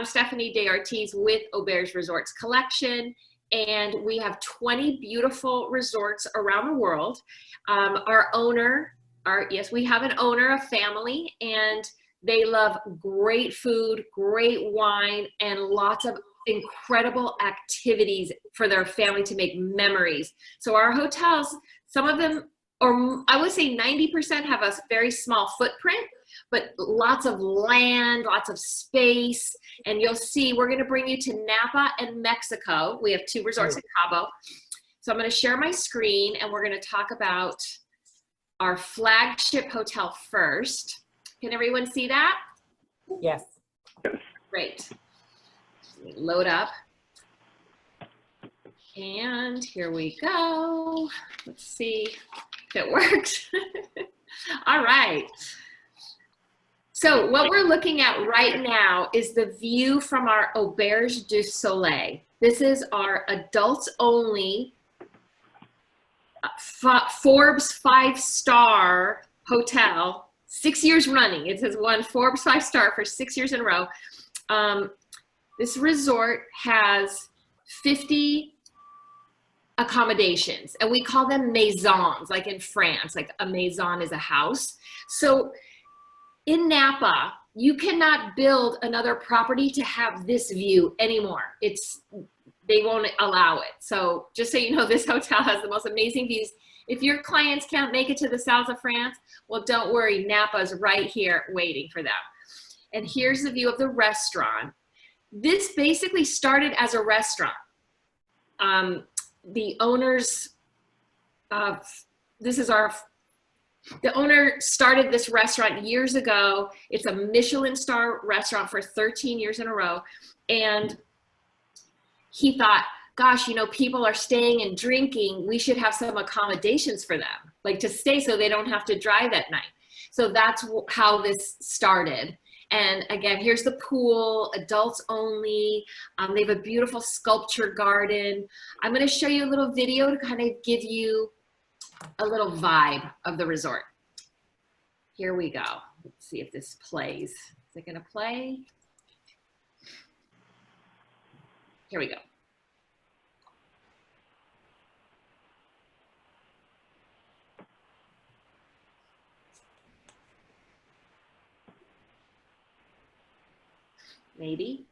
Stephanie Ortiz with Auberge Resorts Collection, and we have 20 beautiful resorts around the world. Our owner, yes, we have an owner, a family, and they love great food, great wine, and lots of incredible activities for their family to make memories. So our hotels, some of them, or I would say 90% have a very small footprint, but lots of land, lots of space. And you'll see, we're gonna bring you to Napa and Mexico. We have 2 resorts in Cabo. So I'm gonna share my screen and we're gonna talk about our flagship hotel first. Can everyone see that? Yes. Great. Load up. And here we go. Let's see if it works. All right. So what we're looking at right now is the view from our Auberge du Soleil. This is our adults only Forbes 5-star hotel, 6 years running. It has won Forbes 5-star for 6 years in a row. This resort has 50 accommodations, and we call them maisons, like in France, like a maison is a house. So in Napa, you cannot build another property to have this view anymore. They won't allow it. So just so you know, this hotel has the most amazing views. If your clients can't make it to the south of France, well, don't worry, Napa's right here waiting for them. And here's the view of the restaurant. This basically started as a restaurant. The owners, the owner started this restaurant years ago. It's a Michelin star restaurant for 13 years in a row. And he thought, gosh, you know, people are staying and drinking. We should have some accommodations for them, like to stay so they don't have to drive at night. So that's how this started. And again, here's the pool, adults only. They have a beautiful sculpture garden. I'm going to show you a little video to kind of give you a little vibe of the resort. Here we go. Let's see if this plays. Is it going to play? Here we go. Maybe.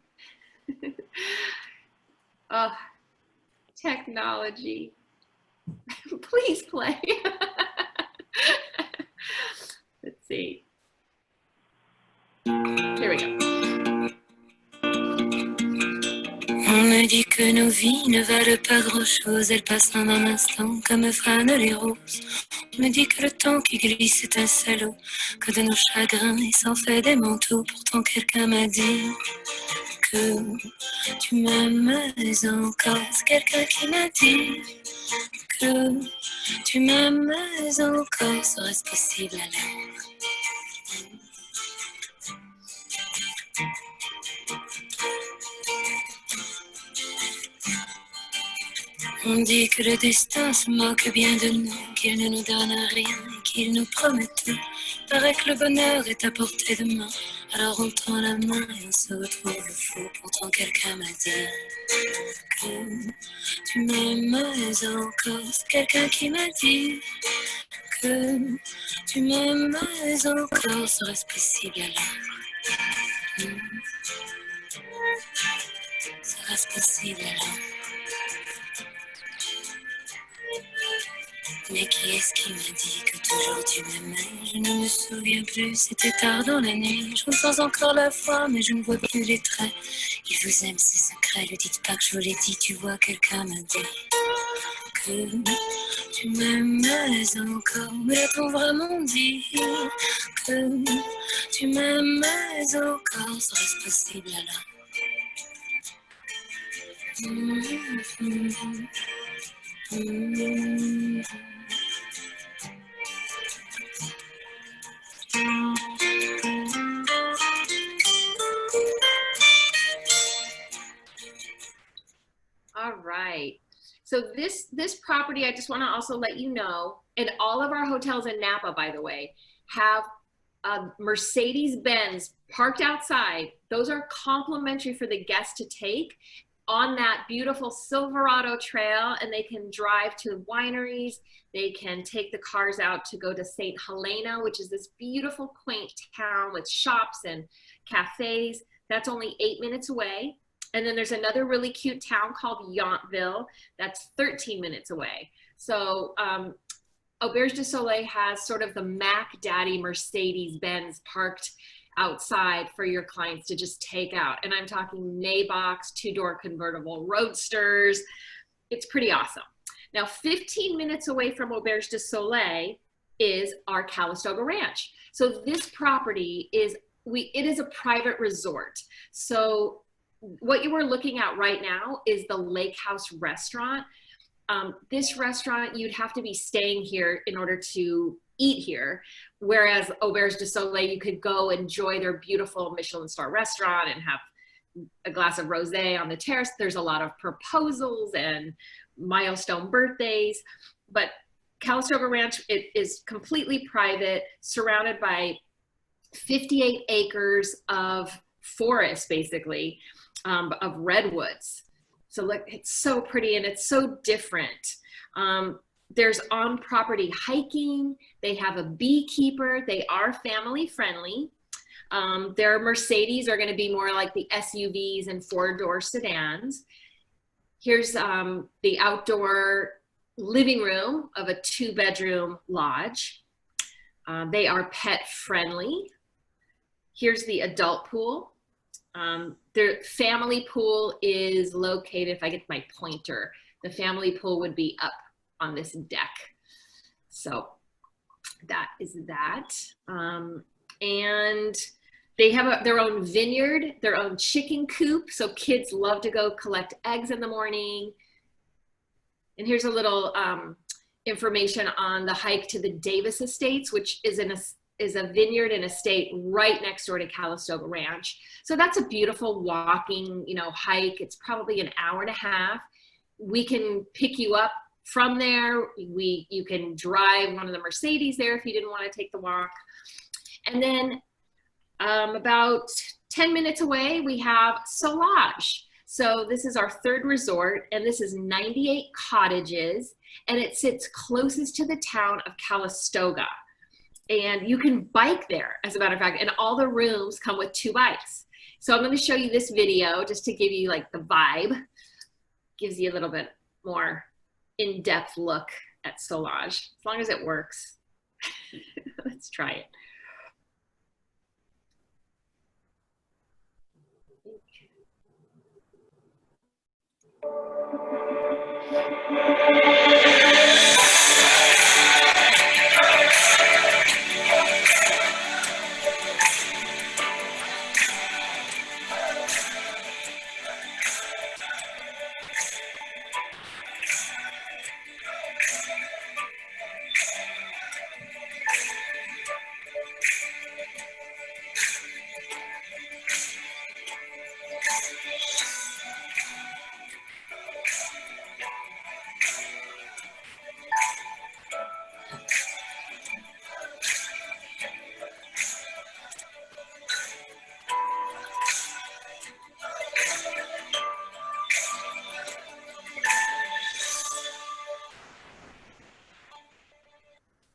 Oh, technology. Please play. Let's see. Here we go. On me dit que nos vies ne valent pas grand-chose, elles passent en un instant comme fanent les roses. On me dit que le temps qui glisse est un salaud, que de nos chagrins il s'en fait des manteaux. Pourtant quelqu'un m'a dit que tu m'aimes encore. C'est quelqu'un qui m'a dit que tu m'aimes encore. Serait-ce possible alors? On dit que le destin se moque bien de nous, qu'il ne nous donne rien et qu'il nous promet tout. Paraît que le bonheur est à portée de main, alors on tend la main et on se retrouve fou. Pourtant quelqu'un m'a dit que tu m'aimes encore. C'est quelqu'un qui m'a dit que tu m'aimes encore. Serait-ce possible alors? Serait-ce possible alors? Mais qui est-ce qui m'a dit que toujours tu m'aimais? Je ne me souviens plus, c'était tard dans la nuit. Je ressens encore la foi, mais je ne vois plus les traits. Il vous aime, c'est secret, ne dites pas que je vous l'ai dit. Tu vois, quelqu'un m'a dit que tu m'aimais encore. Mais l'a-t-on vraiment dit que tu m'aimais encore? Serait-ce possible alors? All right. So this property, I just want to also let you know, and all of our hotels in Napa, by the way, have Mercedes-Benz parked outside. Those are complimentary for the guests to take on that beautiful Silverado trail, and they can drive to wineries. They can take the cars out to go to St. Helena, which is this beautiful, quaint town with shops and cafes. That's only 8 minutes away. And then there's another really cute town called Yountville that's 13 minutes away. So Auberge du Soleil has sort of the Mac Daddy Mercedes-Benz parked outside for your clients to just take out. And I'm talking Maybachs, 2-door convertible roadsters. It's pretty awesome. Now, 15 minutes away from Auberge du Soleil is our Calistoga Ranch. So this property is, it is a private resort. So what you are looking at right now is the Lake House restaurant. This restaurant, you'd have to be staying here in order to eat here. Whereas Auberge du Soleil, you could go enjoy their beautiful Michelin star restaurant and have a glass of rosé on the terrace. There's a lot of proposals and milestone birthdays, but Calistoga Ranch, it is completely private, surrounded by 58 acres of forest, basically, of redwoods. So look, it's so pretty and it's so different. There's on-property hiking. They have a beekeeper. They are family friendly. Their Mercedes are going to be more like the SUVs and 4-door sedans. Here's the outdoor living room of a 2-bedroom lodge. They are pet friendly. Here's the adult pool. Their family pool is located, if I get my pointer, the family pool would be up on this deck. So that is that. And they have their own vineyard, their own chicken coop. So kids love to go collect eggs in the morning. And here's a little information on the hike to the Davis Estates, which is a vineyard and estate right next door to Calistoga Ranch. So that's a beautiful walking, hike. It's probably an hour and a half. We can pick you up from there. You can drive one of the Mercedes there if you didn't want to take the walk. And then about 10 minutes away, we have Solage. So this is our 3rd resort, and this is 98 cottages, and it sits closest to the town of Calistoga. And you can bike there, as a matter of fact, and all the rooms come with 2 bikes. So I'm going to show you this video just to give you like the vibe. Gives you a little bit more in-depth look at Solage, as long as it works. Let's try it.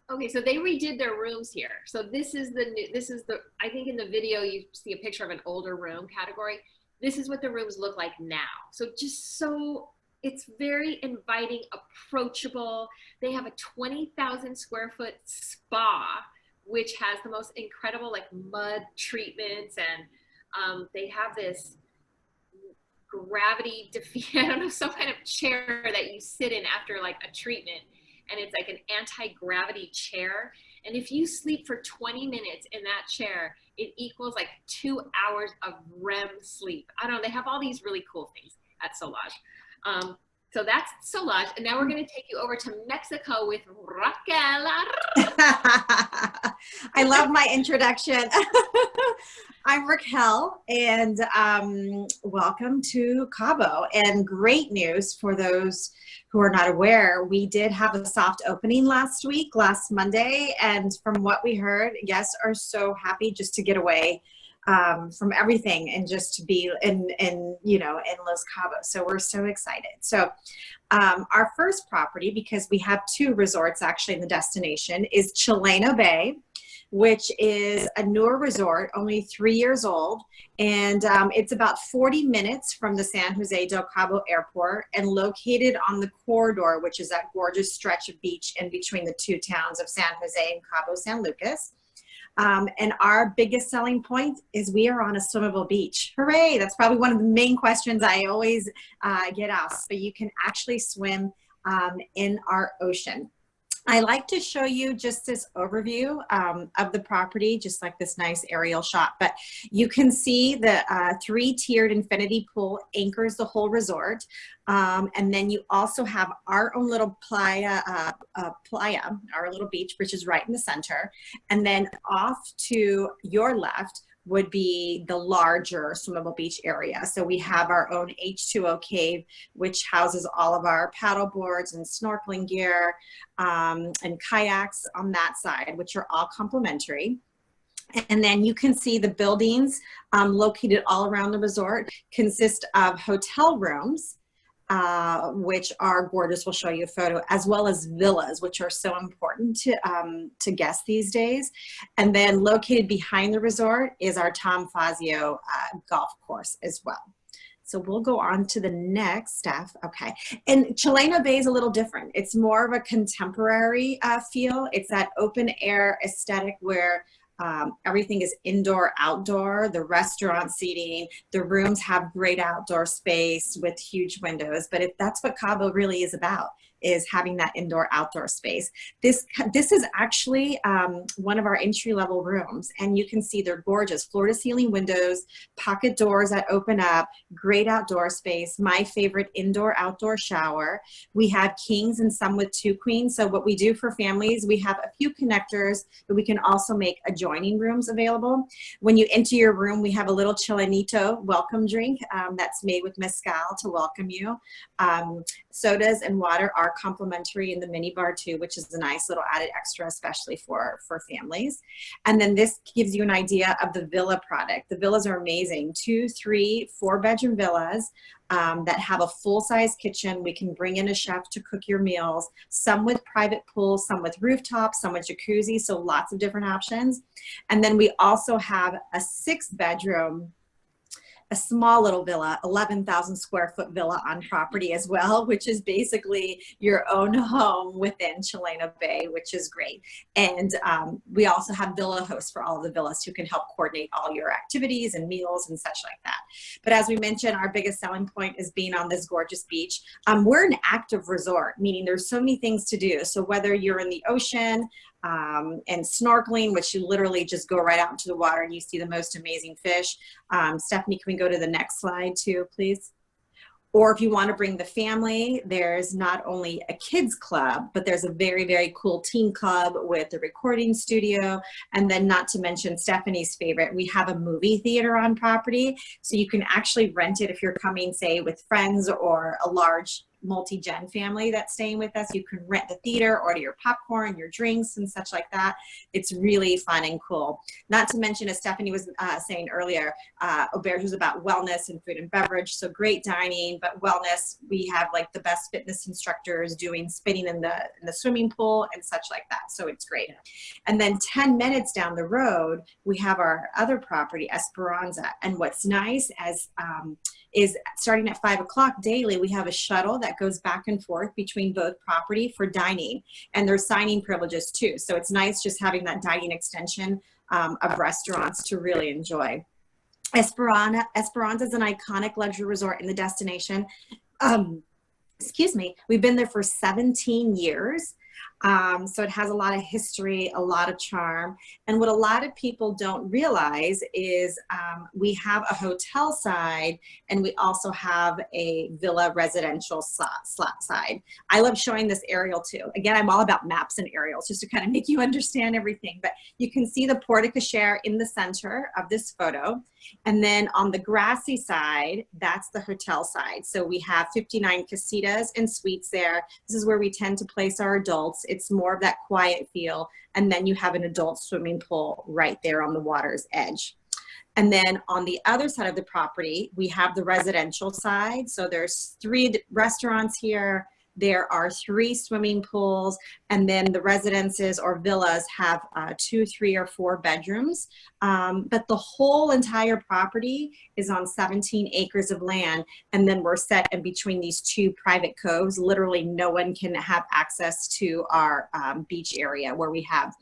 Okay, so they redid their rooms here. So this is the I think in the video you see a picture of an older room category. This is what the rooms look like now. So it's very inviting, approachable. They have a 20,000 square foot spa, which has the most incredible like mud treatments, and they have this gravity defeat, I don't know, some kind of chair that you sit in after like a treatment. And it's like an anti-gravity chair. And if you sleep for 20 minutes in that chair, it equals like 2 hours of REM sleep. I don't know, they have all these really cool things at Solage. So that's Solage. And now we're gonna take you over to Mexico with Raquel. I love my introduction. I'm Raquel, and welcome to Cabo. And great news for those who are not aware, we did have a soft opening last Monday, and from what we heard, guests are so happy just to get away from everything and just to be in Los Cabos. So we're so excited. So our first property, because we have two resorts actually in the destination, is Chileno Bay, which is a newer resort, only 3 years old. And it's about 40 minutes from the San Jose del Cabo airport and located on the corridor, which is that gorgeous stretch of beach in between the two towns of San Jose and Cabo San Lucas. And our biggest selling point is we are on a swimmable beach. Hooray! That's probably one of the main questions I always get asked. But you can actually swim in our ocean. I like to show you just this overview of the property, just like this nice aerial shot. But you can see the three-tiered infinity pool anchors the whole resort. And then you also have our own little playa, our little beach, which is right in the center. And then off to your left would be the larger swimmable beach area. So we have our own H2O cave, which houses all of our paddle boards and snorkeling gear and kayaks on that side, which are all complimentary. And then you can see the buildings located all around the resort consist of hotel rooms, which are gorgeous. We'll show you a photo, as well as villas, which are so important to guests these days. And then located behind the resort is our Tom Fazio golf course as well. So we'll go on to the next stuff. Okay. And Chileno Bay is a little different. It's more of a contemporary feel. It's that open air aesthetic where everything is indoor, outdoor, the restaurant seating, the rooms have great outdoor space with huge windows. But that's what Cabo really is about, is having that indoor outdoor space. This is actually one of our entry-level rooms, and you can see they're gorgeous, floor to ceiling windows, pocket doors that open up, great outdoor space, my favorite indoor outdoor shower. We have kings and some with two queens. So what we do for families, we have a few connectors, but we can also make adjoining rooms available. When you enter your room, we have a little Chilenito welcome drink that's made with mezcal to welcome you. Sodas and water are complimentary in the mini bar too, which is a nice little added extra, especially for families. And then this gives you an idea of the villa product. The villas are amazing. 2, 3, 4-bedroom villas that have a full-size kitchen. We can bring in a chef to cook your meals, some with private pools, some with rooftops, some with jacuzzi, so lots of different options. And then we also have a 6-bedroom, a small little villa, 11,000 square foot villa on property as well, which is basically your own home within Chileno Bay, which is great. And we also have villa hosts for all of the villas who can help coordinate all your activities and meals and such like that. But as we mentioned, our biggest selling point is being on this gorgeous beach. We're an active resort, meaning there's so many things to do. So whether you're in the ocean, and snorkeling, which you literally just go right out into the water and you see the most amazing fish. Stephanie, can we go to the next slide too, please? Or if you want to bring the family, there's not only a kids club, but there's a very, very cool teen club with a recording studio. And then not to mention Stephanie's favorite, we have a movie theater on property. So you can actually rent it if you're coming, say, with friends or a large multi-gen family that's staying with us. You can rent the theater, order your popcorn, your drinks and such like that. It's really fun and cool. Not to mention, as Stephanie was saying earlier, Auberge is about wellness and food and beverage. So great dining, but wellness, we have like the best fitness instructors doing spinning in the swimming pool and such like that. So it's great. And then 10 minutes down the road, we have our other property, Esperanza. And what's nice is starting at 5 o'clock daily, we have a shuttle that goes back and forth between both property for dining, and there's signing privileges too. So it's nice just having that dining extension of restaurants to really enjoy. Esperanza is an iconic luxury resort in the destination. Excuse me, we've been there for 17 years. So it has a lot of history, a lot of charm. And what a lot of people don't realize is we have a hotel side and we also have a villa residential side. I love showing this aerial too. Again, I'm all about maps and aerials just to kind of make you understand everything. But you can see the porte cochere in the center of this photo. And then on the grassy side, that's the hotel side. So we have 59 casitas and suites there. This is where we tend to place our adults. It's more of that quiet feel. And then you have an adult swimming pool right there on the water's edge. And then on the other side of the property, we have the residential side. So there's 3 restaurants here. There are 3 swimming pools, and then the residences or villas have 2, 3, or 4 bedrooms. But the whole entire property is on 17 acres of land, and then we're set in between these 2 private coves. Literally no one can have access to our beach area where we have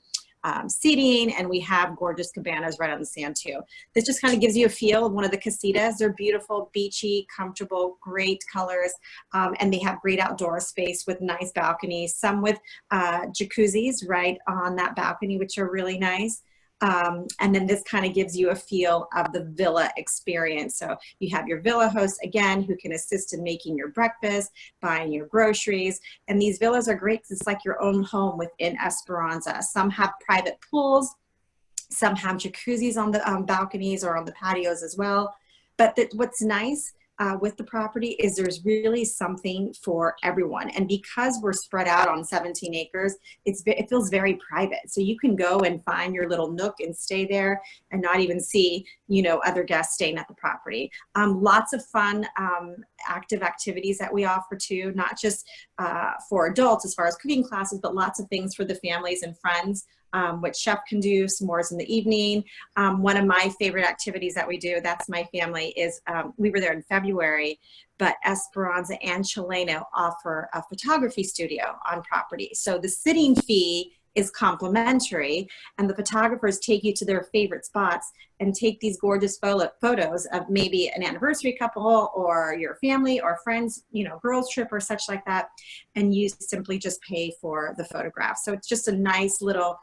seating, and we have gorgeous cabanas right on the sand too. This just kind of gives you a feel of one of the casitas. They're beautiful, beachy, comfortable, great colors, and they have great outdoor space with nice balconies, some with jacuzzis right on that balcony, which are really nice. And then this kind of gives you a feel of the villa experience. So you have your villa host, again, who can assist in making your breakfast, buying your groceries. And these villas are great because it's like your own home within Esperanza. Some have private pools. Some have jacuzzis on the balconies or on the patios as well. But what's nice with the property is there's really something for everyone. And because we're spread out on 17 acres, it feels very private. So you can go and find your little nook and stay there and not even see, you know, other guests staying at the property. Lots of fun, active activities that we offer too, not just for adults as far as cooking classes, but lots of things for the families and friends. What chef can do, s'mores in the evening. One of my favorite activities that we do, that's my family, is we were there in February, but Esperanza and Chileno offer a photography studio on property. So the sitting fee is complimentary, and the photographers take you to their favorite spots and take these gorgeous photos of maybe an anniversary couple or your family or friends, you know, girls trip or such like that, and you simply just pay for the photographs. So it's just a nice little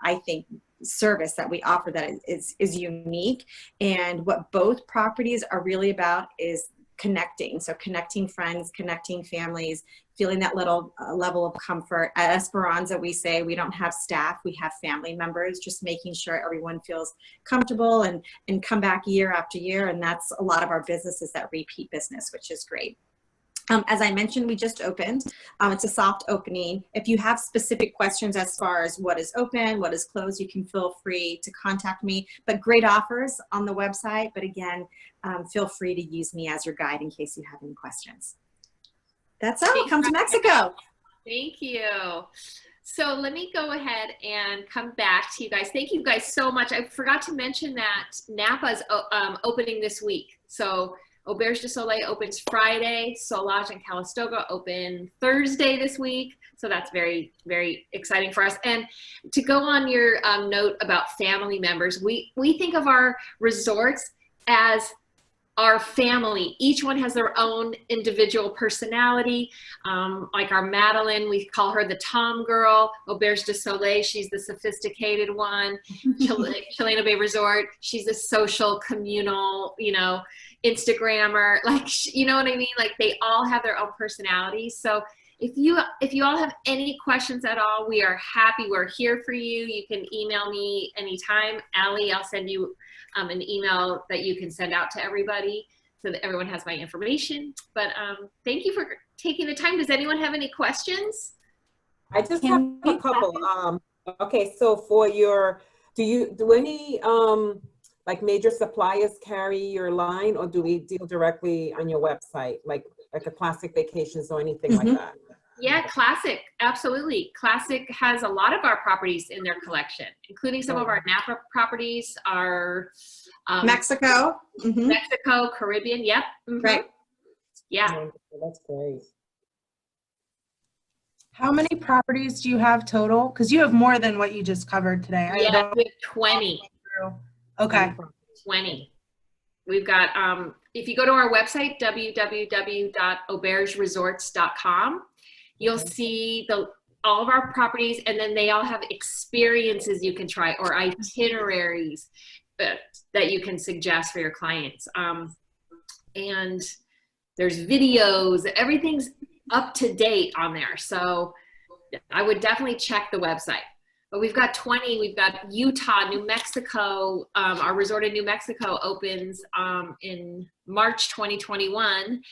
I think service that we offer that is unique. And what both properties are really about is connecting. So connecting friends, connecting families, feeling that little level of comfort. At Esperanza, we say we don't have staff, we have family members, just making sure everyone feels comfortable and come back year after year. And that's a lot of our business, is that repeat business, which is great. As I mentioned, we just opened. It's a soft opening. If you have specific questions as far as what is open, what is closed, you can feel free to contact me. But great offers on the website. But again, feel free to use me as your guide in case you have any questions. That's all. Come to Mexico. Thank you. So let me go ahead and come back to you guys. Thank you guys so much. I forgot to mention that Napa is opening this week. So Auberge du Soleil opens Friday, Solage and Calistoga open Thursday this week. So that's very, very exciting for us. And to go on your note about family members, we think of our resorts as our family. Each one has their own individual personality. Like our Madeline, we call her the Tom girl. Auberge du Soleil, she's the sophisticated one. Chileno Bay Resort, she's the social, communal, you know, Instagrammer. Like, you know what I mean? Like, they all have their own personalities. So if you all have any questions at all, we are happy. We're here for you. You can email me anytime. Allie, I'll send you an email that you can send out to everybody so that everyone has my information. But thank you for taking the time. Does anyone have any questions? I just have a couple. Okay, so for your, do any like major suppliers carry your line, or do we deal directly on your website, like a Classic Vacations or anything like that? Yeah, Classic, absolutely. Classic has a lot of our properties in their collection, including some of our Napa properties, our Mexico, Mexico, Caribbean. Yep. Right. Yeah. That's great. How many properties do you have total? Because you have more than what you just covered today. Yeah, we have 20. Okay. 20. We've got, if you go to our website, www.aubergeresorts.com, you'll see all of our properties, and then they all have experiences you can try or itineraries that you can suggest for your clients. And there's videos, everything's up to date on there. So I would definitely check the website. But we've got 20, we've got Utah, New Mexico. Our resort in New Mexico opens in March 2021.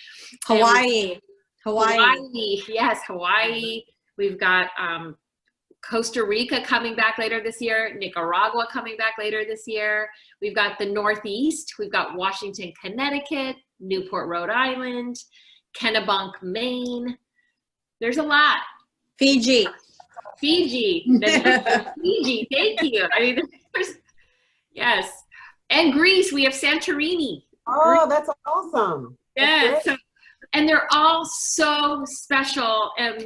Hawaii. Yes, Hawaii. We've got Costa Rica coming back later this year, Nicaragua coming back later this year. We've got the Northeast. We've got Washington, Connecticut, Newport, Rhode Island, Kennebunk, Maine. There's a lot. Fiji. Fiji, thank you. I mean, yes. And Greece, we have Santorini. Oh, that's awesome. Yes. So, and they're all so special. And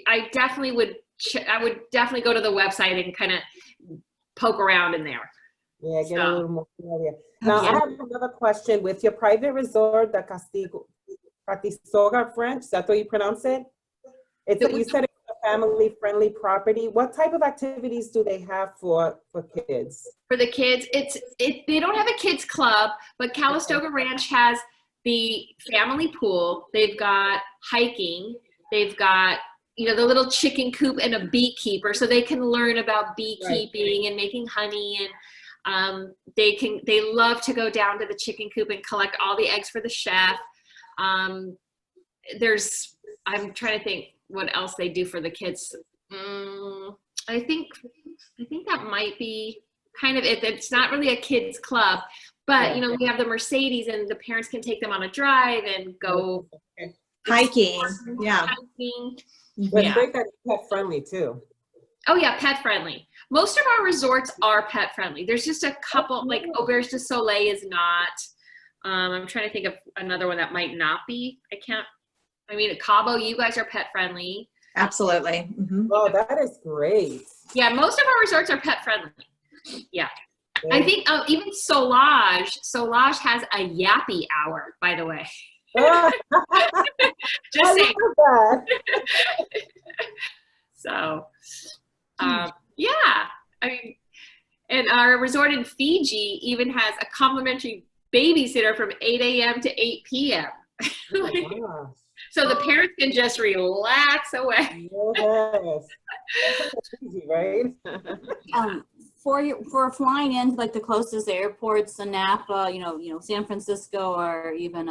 I definitely would go to the website and kind of poke around in there. Yeah, get a little more familiar. Now, I have another question. With your private resort, the Catisoga French, is that how you pronounce it? You said it's a family-friendly property. What type of activities do they have for kids? For the kids, they don't have a kids club, but Calistoga Ranch has the family pool. They've got hiking. They've got the little chicken coop and a beekeeper, so they can learn about beekeeping and making honey. And they love to go down to the chicken coop and collect all the eggs for the chef. I'm trying to think what else they do for the kids. I think that might be kind of it. It's not really a kids club, but we have the Mercedes, and the parents can take them on a drive and go hiking. Yeah. Hiking. But it's great that it's pet friendly too. Oh yeah, pet friendly. Most of our resorts are pet friendly. There's just a couple, like Auberge du Soleil is not. I'm trying to think of another one that might not be. Cabo, you guys are pet friendly. Absolutely. Mm-hmm. Oh, that is great. Yeah, most of our resorts are pet friendly. Yeah. I think even Solage has a yappy hour, by the way. Just saying. That. So, and our resort in Fiji even has a complimentary babysitter from 8 a.m. to 8 p.m. So the parents can just relax away. Yes. That's easy, right? For flying into like the closest airports, the Napa, San Francisco, or even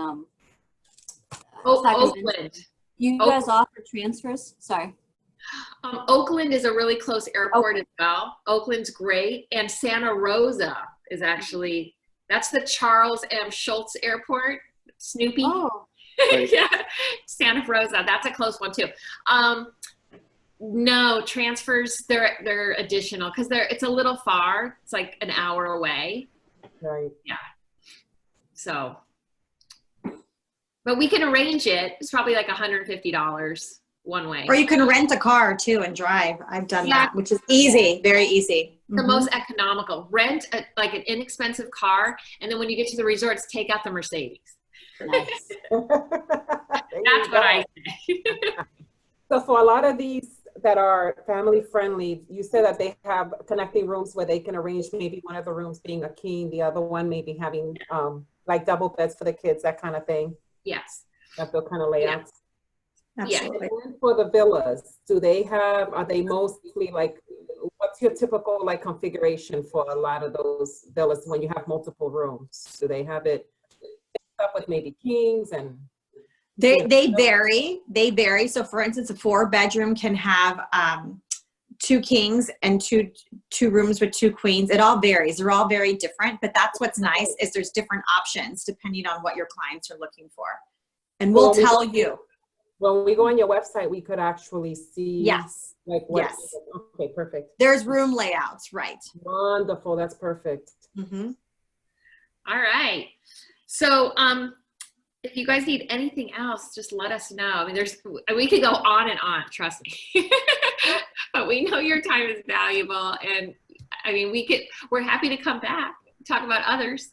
Oakland. You guys offer transfers? Sorry. Oakland is a really close airport as well. Oakland's great, and Santa Rosa is actually that's the Charles M. Schultz Airport. Snoopy. Oh. Yeah, Santa Rosa. That's a close one too. No transfers. They're additional because it's a little far. It's like an hour away. Right. Yeah. So, but we can arrange it. It's probably like $150 one way. Or you can rent a car too and drive. I've done that, which is easy, very easy. The most economical. Rent like an inexpensive car, and then when you get to the resorts, take out the Mercedes. Nice. That's what I say. So for a lot of these that are family friendly, you said that they have connecting rooms where they can arrange maybe one of the rooms being a king, the other one maybe having like double beds for the kids, that kind of thing. Yes. That they'll kind of layouts. Absolutely. And for the villas, are they mostly like, what's your typical like configuration for a lot of those villas when you have multiple rooms? Do they have it up with maybe kings and? They vary. So for instance, a 4-bedroom can have 2 kings and two rooms with 2 queens. It all varies. They're all very different, but that's what's nice is there's different options depending on what your clients are looking for. And we'll tell you. When we go on your website, we could actually see. Yes. Like what? Yes. Okay, perfect. There's room layouts, right? Wonderful. That's perfect. Mm-hmm. All right. So, if you guys need anything else, just let us know. I mean, we could go on and on, trust me. But we know your time is valuable, and I mean, we're happy to come back, talk about others.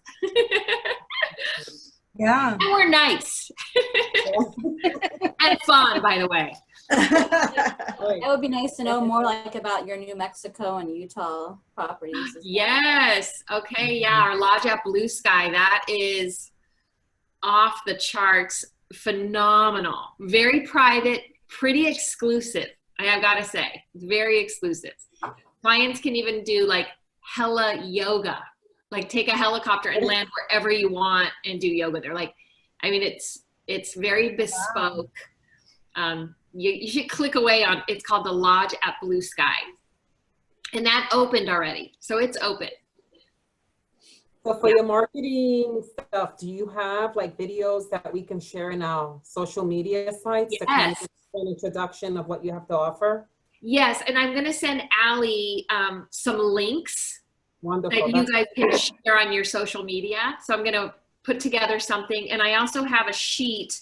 Yeah. And we're nice. And fun, by the way. It would be nice to know more like about your New Mexico and Utah properties. as well. Yes. Okay. Yeah. Our lodge at Blue Sky, that is off the charts. Phenomenal. Very private, pretty exclusive. I have got to say, it's very exclusive. Clients can even do like hella yoga, like take a helicopter and land wherever you want and do yoga. They're like, I mean, it's very bespoke. You should click away on, it's called the Lodge at Blue Sky. And that opened already. So it's open. So for your marketing stuff, do you have like videos that we can share in our social media sites to kind of Yes. give an introduction of what you have to offer? Yes. And I'm going to send Allie some links Wonderful. that you guys can share on your social media. So I'm going to put together something. And I also have a sheet.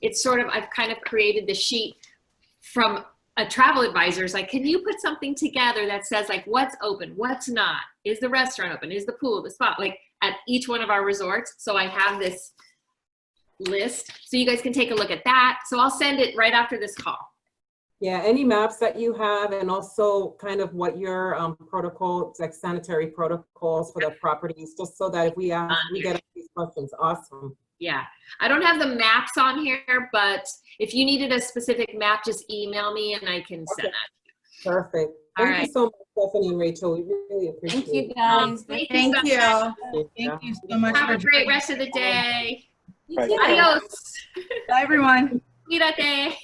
It's sort of, I've kind of created the sheet from a travel advisor. It's like, can you put something together that says like what's open, what's not? Is the restaurant open? Is the pool, the spa, like at each one of our resorts? So I have this list so you guys can take a look at that. So I'll send it right after this call. Yeah, any maps that you have, and also kind of what your protocols, like sanitary protocols for the properties, just so that if we ask, we get these questions. Awesome. Yeah, I don't have the maps on here, but if you needed a specific map, just email me and I can send that. Perfect. All Thank right. you so much, Stephanie and Rachel. We really appreciate Thank you it. guys. Thank Thank so you. much. Thank you so much. Have for a great joining. rest of the day. You too. Adios. Bye, everyone. Cuídate.